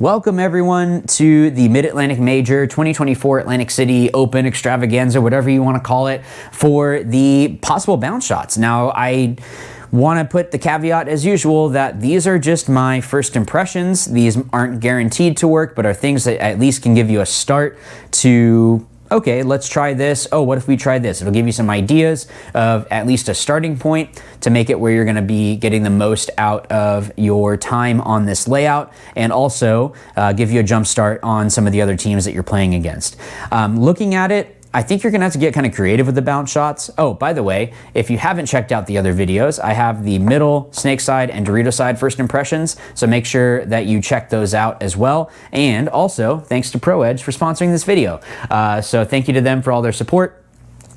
Welcome everyone to the Mid-Atlantic Major 2024 Atlantic City Open Extravaganza, whatever you want to call it, for the possible bounce shots. Now, I want to put the caveat as usual that these are just my first impressions. These aren't guaranteed to work, but are things that at least can give you a start to, okay, let's try this. Oh, what if we try this? It'll give you some ideas of at least a starting point to make it where you're gonna be getting the most out of your time on this layout, and also give you a jump start on some of the other teams that you're playing against. Looking at it, I think you're gonna have to get kind of creative with the bounce shots. Oh, by the way, if you haven't checked out the other videos, I have the middle, snake side, and Dorito side first impressions, so make sure that you check those out as well. And also, thanks to ProEdge for sponsoring this video. So thank you to them for all their support.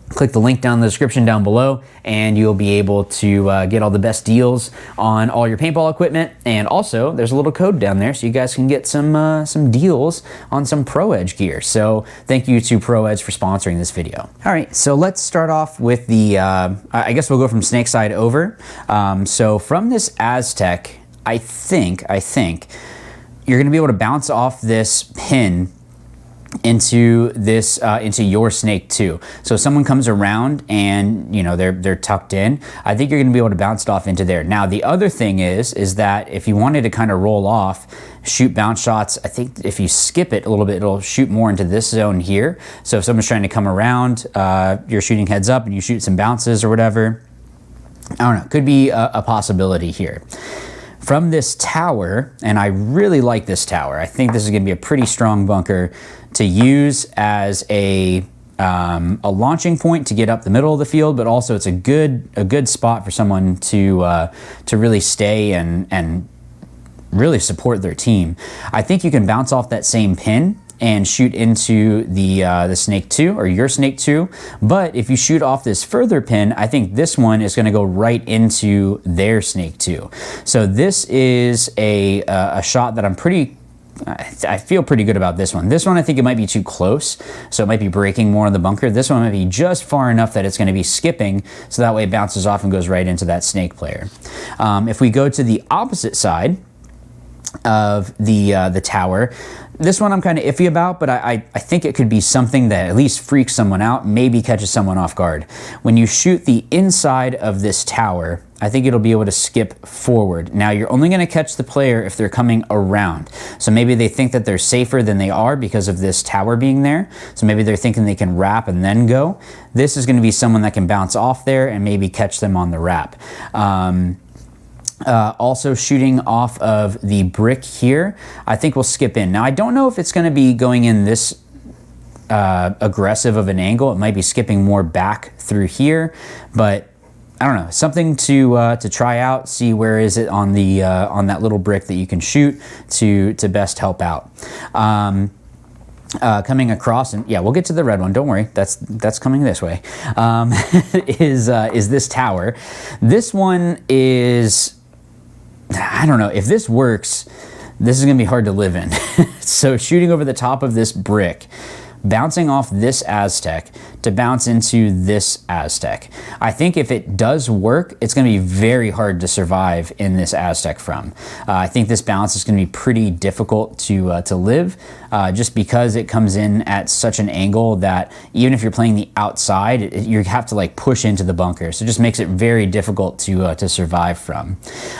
Click the link down in the description down below and you'll be able to get all the best deals on all your paintball equipment. And also there's a little code down there so you guys can get some deals on some ProEdge gear. So thank you to ProEdge for sponsoring this video. All right, so let's start off with the, I guess we'll go from snake side over. So from this Aztec, I think you're gonna be able to bounce off this pin into this into your snake too. So if someone comes around and you know they're tucked in, I think you're gonna be able to bounce it off into there. Now the other thing is that if you wanted to kind of roll off, shoot bounce shots, I think if you skip it a little bit, it'll shoot more into this zone here. So if someone's trying to come around, you're shooting heads up and you shoot some bounces or whatever, I don't know, could be a possibility here. From this tower, and I really like this tower, I think this is gonna be a pretty strong bunker to use as a launching point to get up the middle of the field, but also it's a good spot for someone to really stay and really support their team. I think you can bounce off that same pin and shoot into the snake 2 or your snake 2. But if you shoot off this further pin, I think this one is gonna go right into their snake 2. So this is a shot that I feel pretty good about this one. This one I think it might be too close, so it might be breaking more in the bunker. This one might be just far enough that it's gonna be skipping, so that way it bounces off and goes right into that snake player. If we go to the opposite side of the tower, this one I'm kind of iffy about, but I think it could be something that at least freaks someone out, maybe catches someone off guard. When you shoot the inside of this tower, I think it'll be able to skip forward. Now you're only gonna catch the player if they're coming around. So maybe they think that they're safer than they are because of this tower being there. So maybe they're thinking they can wrap and then go. This is gonna be someone that can bounce off there and maybe catch them on the wrap. Also shooting off of the brick here, I think we'll skip in. Now I don't know if it's gonna be going in this aggressive of an angle. It might be skipping more back through here, but I don't know, something to try out, see where is it on the on that little brick that you can shoot to best help out. Coming across, and yeah, we'll get to the red one, don't worry, that's coming this way, is this tower. This one is, I don't know, if this works, this is gonna be hard to live in. So shooting over the top of this brick, bouncing off this Aztec to bounce into this Aztec. I think if it does work, it's gonna be very hard to survive in this Aztec from. I think this bounce is gonna be pretty difficult to live, just because it comes in at such an angle that even if you're playing the outside, you have to like push into the bunker. So it just makes it very difficult to survive from.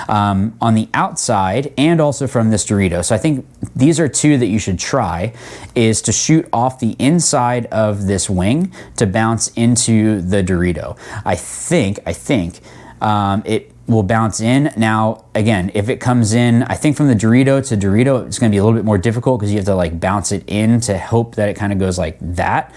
On the outside and also from this Dorito. So I think these are two that you should try, is to shoot off the inside of this wing to bounce into the Dorito. I think it will bounce in. Now, again, if it comes in, I think from the Dorito to Dorito, it's gonna be a little bit more difficult because you have to like bounce it in to hope that it kind of goes like that.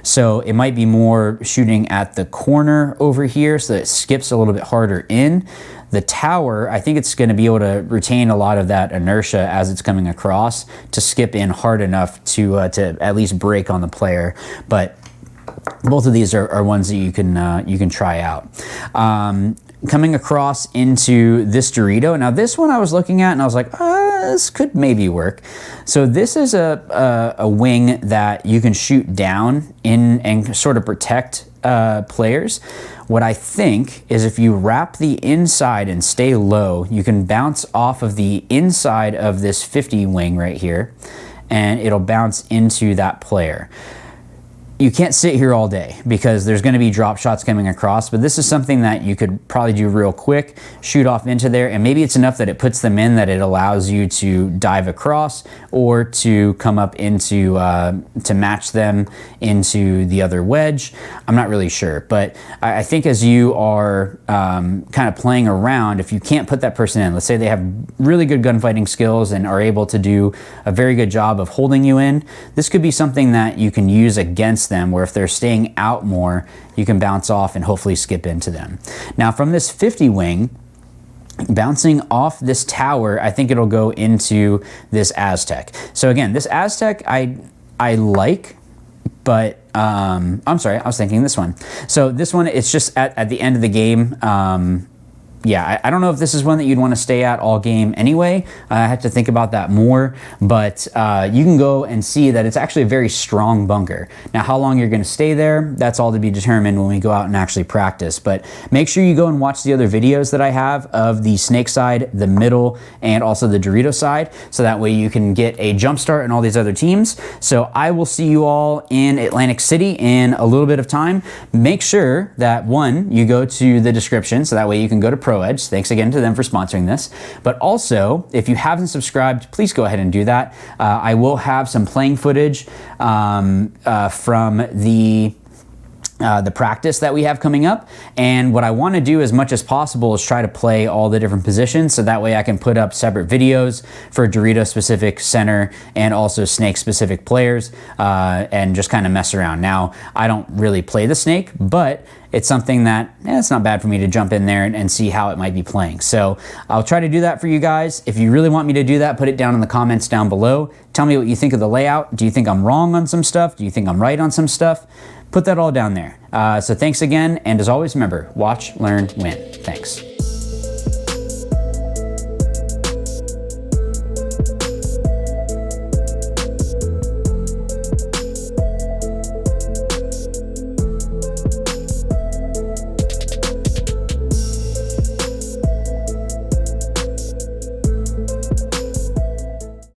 So it might be more shooting at the corner over here so that it skips a little bit harder in. The tower, I think it's gonna be able to retain a lot of that inertia as it's coming across to skip in hard enough to at least break on the player. But both of these are ones that you can try out. Coming across into this Dorito. Now this one I was looking at and I was like, this could maybe work. So this is a wing that you can shoot down in and sort of protect players, what I think is if you wrap the inside and stay low, you can bounce off of the inside of this 50 wing right here, and it'll bounce into that player. You can't sit here all day because there's going to be drop shots coming across, but this is something that you could probably do real quick, shoot off into there, and maybe it's enough that it puts them in that it allows you to dive across or to come up into, to match them into the other wedge. I'm not really sure, but I think as you are kind of playing around, if you can't put that person in, let's say they have really good gunfighting skills and are able to do a very good job of holding you in, this could be something that you can use against them, where if they're staying out more, you can bounce off and hopefully skip into them. Now from this 50 wing, bouncing off this tower, I think it'll go into this Aztec. So again, this Aztec I like, but I'm sorry, I was thinking this one. So this one, it's just at the end of the game. Yeah, I don't know if this is one that you'd want to stay at all game anyway. I have to think about that more, but you can go and see that it's actually a very strong bunker. Now, how long you're going to stay there, that's all to be determined when we go out and actually practice, but make sure you go and watch the other videos that I have of the snake side, the middle, and also the Dorito side, so that way you can get a jump start in all these other teams. So I will see you all in Atlantic City in a little bit of time. Make sure that, one, you go to the description, so that way you can go to Pro Edge. Thanks again to them for sponsoring this. But also, if you haven't subscribed, please go ahead and do that. I will have some playing footage from the practice that we have coming up, and what I want to do as much as possible is try to play all the different positions, so that way I can put up separate videos for Dorito specific center and also snake specific players, and just kind of mess around. Now, I don't really play the snake, but it's something that it's not bad for me to jump in there and see how it might be playing. So I'll try to do that for you guys. If you really want me to do that, put it down in the comments down below. Tell me what you think of the layout. Do you think I'm wrong on some stuff? Do you think I'm right on some stuff? Put that all down there. So thanks again, and as always, remember, watch, learn, win. Thanks.